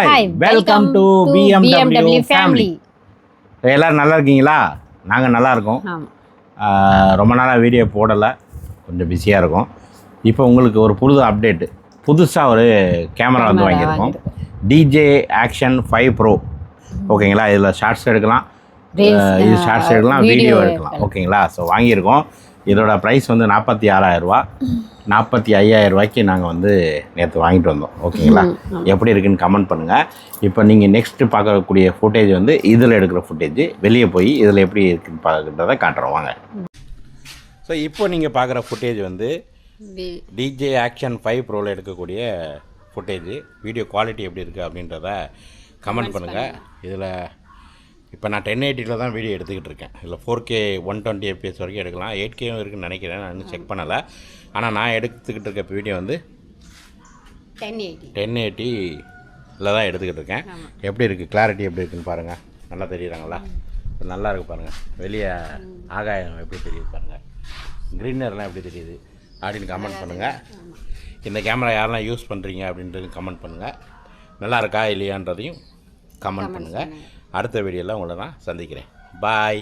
Hi welcome to BMW family. எல்லோரும் நல்லா இருக்கீங்களா? நாங்கள் நல்லா இருக்கோம். ரொம்ப நாளாக வீடியோ போடலை, கொஞ்சம் பிஸியாக இருக்கும். இப்போ உங்களுக்கு ஒரு புது அப்டேட்டு, புதுசாக ஒரு கேமரா வந்து வாங்கியிருக்கோம். DJ Action 5 Pro. ஓகேங்களா? இதில் ஷார்ட்ஸ் எடுக்கலாம், இது ஷார்ட்ஸ் எடுக்கலாம், வீடியோ எடுக்கலாம். ஓகேங்களா? ஸோ வாங்கியிருக்கோம். இதோட ப்ரைஸ் வந்து 46,000 ரூபா. 45,000 ரூபாய்க்கு நாங்கள் வந்து நேற்று வாங்கிட்டு வந்தோம். ஓகேங்களா? எப்படி இருக்குன்னு கமெண்ட் பண்ணுங்கள். இப்போ நீங்கள் நெக்ஸ்ட்டு பார்க்கக்கூடிய ஃபுட்டேஜ் வந்து இதில் எடுக்கிற ஃபுட்டேஜ். வெளியே போய் இதில் எப்படி இருக்குன்னு பார்க்குறத காட்டுறோம் வாங்க. ஸோ இப்போ நீங்கள் பார்க்குற ஃபுட்டேஜ் வந்து DJ Action 5 Proவில் எடுக்கக்கூடிய ஃபுட்டேஜ். வீடியோ குவாலிட்டி எப்படி இருக்குது அப்படின்றத கமெண்ட் பண்ணுங்கள். இதில் இப்போ நான் 1080 தான் வீடியோ எடுத்துக்கிட்டு இருக்கேன். இதில் 4K 120 FPS வரைக்கும் எடுக்கலாம். 8Kவும் இருக்குதுன்னு நினைக்கிறேன், நான் இன்னும் செக் பண்ணலை. ஆனால் நான் எடுத்துக்கிட்டு இருக்க வீடியோ வந்து 1080 தான் எடுத்துக்கிட்டு இருக்கேன். எப்படி இருக்குது, கிளாரிட்டி எப்படி இருக்குதுன்னு பாருங்கள். நல்லா தெரியுறாங்களா? நல்லா இருக்குது பாருங்கள். வெளியே ஆகாயம் எப்படி தெரியுது பாருங்கள், க்ரீனர்லாம் எப்படி தெரியுது அப்படின்னு கமெண்ட் பண்ணுங்கள். இந்த கேமரா யாரெல்லாம் யூஸ் பண்ணுறீங்க அப்படின்றது கமெண்ட் பண்ணுங்கள். நல்லா இருக்கா இல்லையான்றதையும் கமெண்ட் பண்ணுங்கள். அடுத்த வீடியோவில் உங்களை நான் சந்திக்கிறேன். பாய்.